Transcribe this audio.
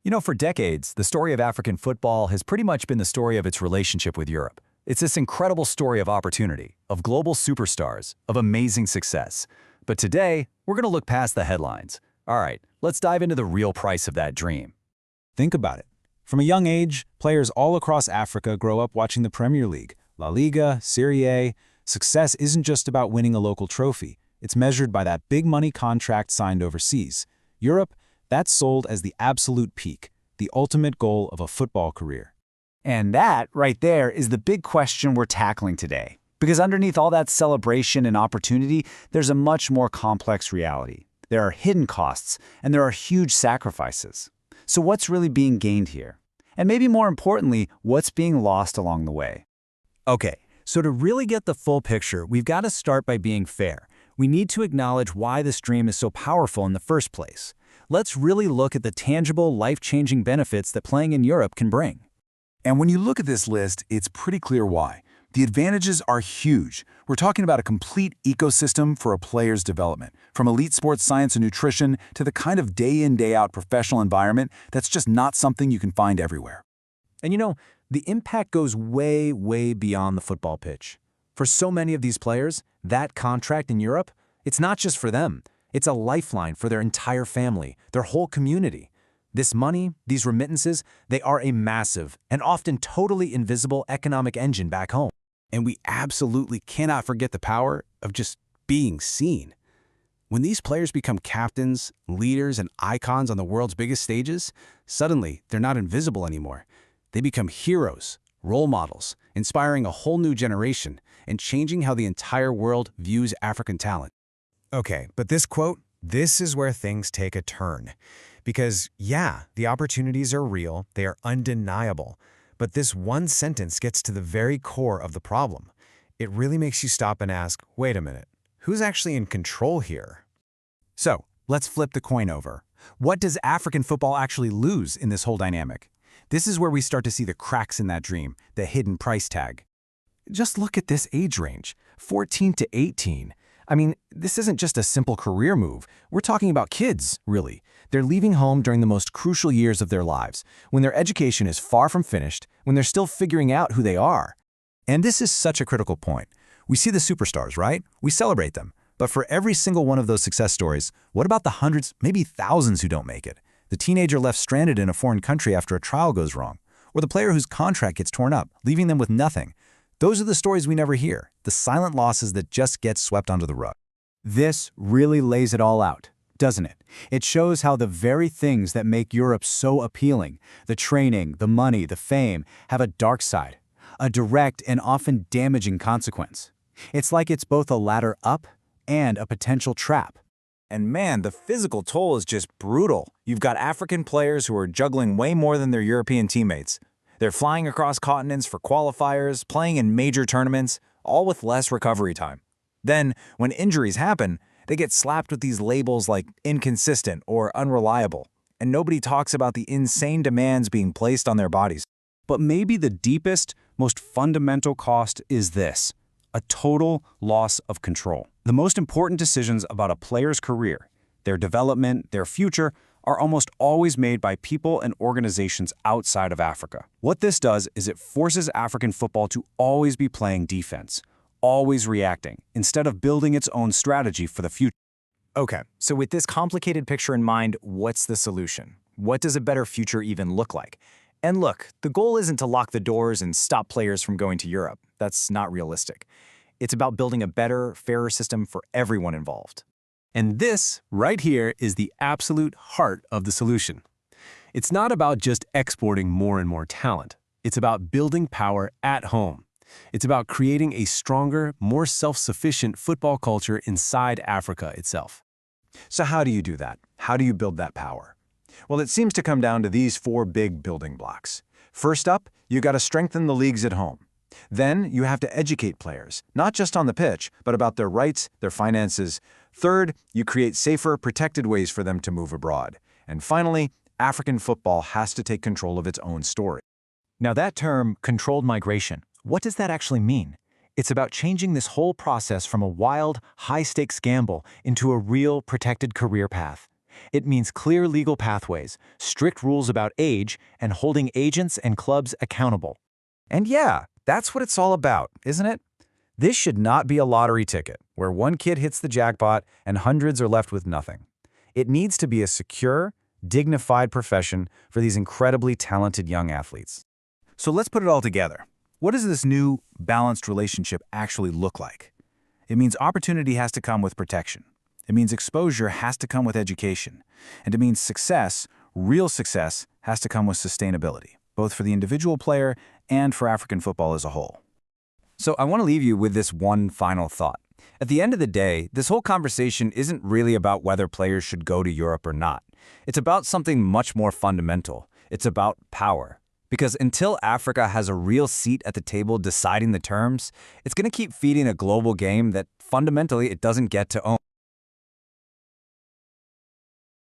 For decades, the story of African football has pretty much been the story of its relationship with Europe. It's this incredible story of opportunity, of global superstars, of amazing success. But today, we're going to look past the headlines. All right, let's dive into the real price of that dream. Think about it. From a young age, players all across Africa grow up watching the Premier League, La Liga, Serie A. Success isn't just about winning a local trophy. It's measured by that big money contract signed overseas. Europe, that's sold as the absolute peak, the ultimate goal of a football career. And that, right there, is the big question we're tackling today. Because underneath all that celebration and opportunity, there's a much more complex reality. There are hidden costs, and there are huge sacrifices. So what's really being gained here? And maybe more importantly, what's being lost along the way? Okay, so to really get the full picture, we've got to start by being fair. We need to acknowledge why this dream is so powerful in the first place. Let's really look at the tangible, life-changing benefits that playing in Europe can bring. And when you look at this list, it's pretty clear why. The advantages are huge. We're talking about a complete ecosystem for a player's development, from elite sports science and nutrition to the kind of day-in, day-out professional environment that's just not something you can find everywhere. And the impact goes way, way beyond the football pitch. For so many of these players, that contract in Europe, it's not just for them. It's a lifeline for their entire family, their whole community. This money, these remittances, they are a massive and often totally invisible economic engine back home. And we absolutely cannot forget the power of just being seen. When these players become captains, leaders, and icons on the world's biggest stages, suddenly they're not invisible anymore. They become heroes, role models, inspiring a whole new generation and changing how the entire world views African talent. Okay, but this is where things take a turn. Because, yeah, the opportunities are real, they are undeniable. But this one sentence gets to the very core of the problem. It really makes you stop and ask, wait a minute, who's actually in control here? So, let's flip the coin over. What does African football actually lose in this whole dynamic? This is where we start to see the cracks in that dream, the hidden price tag. Just look at this age range, 14 to 18. This isn't just a simple career move. We're talking about kids, really. They're leaving home during the most crucial years of their lives, when their education is far from finished, when they're still figuring out who they are. And this is such a critical point. We see the superstars, right? We celebrate them. But for every single one of those success stories, what about the hundreds, maybe thousands who don't make it? The teenager left stranded in a foreign country after a trial goes wrong, or the player whose contract gets torn up, leaving them with nothing. Those are the stories we never hear, the silent losses that just get swept under the rug. This really lays it all out, doesn't it? It shows how the very things that make Europe so appealing, the training, the money, the fame, have a dark side, a direct and often damaging consequence. It's like it's both a ladder up and a potential trap. And man, the physical toll is just brutal. You've got African players who are juggling way more than their European teammates. They're flying across continents for qualifiers, playing in major tournaments, all with less recovery time. Then, when injuries happen, they get slapped with these labels like inconsistent or unreliable, and nobody talks about the insane demands being placed on their bodies. But maybe the deepest, most fundamental cost is this: a total loss of control. The most important decisions about a player's career, their development, their future, are almost always made by people and organizations outside of Africa. What this does is it forces African football to always be playing defense, always reacting, instead of building its own strategy for the future. Okay, so with this complicated picture in mind, what's the solution? What does a better future even look like? And look, the goal isn't to lock the doors and stop players from going to Europe. That's not realistic. It's about building a better, fairer system for everyone involved. And this, right here, is the absolute heart of the solution. It's not about just exporting more and more talent. It's about building power at home. It's about creating a stronger, more self-sufficient football culture inside Africa itself. So how do you do that? How do you build that power? Well, it seems to come down to these four big building blocks. First up, you got to strengthen the leagues at home. Then you have to educate players, not just on the pitch, but about their rights, their finances. Third, you create safer, protected ways for them to move abroad. And finally, African football has to take control of its own story. Now that term, controlled migration, what does that actually mean? It's about changing this whole process from a wild, high-stakes gamble into a real, protected career path. It means clear legal pathways, strict rules about age, and holding agents and clubs accountable. And yeah, that's what it's all about, isn't it? This should not be a lottery ticket, where one kid hits the jackpot and hundreds are left with nothing. It needs to be a secure, dignified profession for these incredibly talented young athletes. So let's put it all together. What does this new, balanced relationship actually look like? It means opportunity has to come with protection. It means exposure has to come with education. And it means success, real success, has to come with sustainability, both for the individual player and for African football as a whole. So I want to leave you with this one final thought. At the end of the day, this whole conversation isn't really about whether players should go to Europe or not. It's about something much more fundamental. It's about power. Because until Africa has a real seat at the table deciding the terms, it's going to keep feeding a global game that fundamentally it doesn't get to own.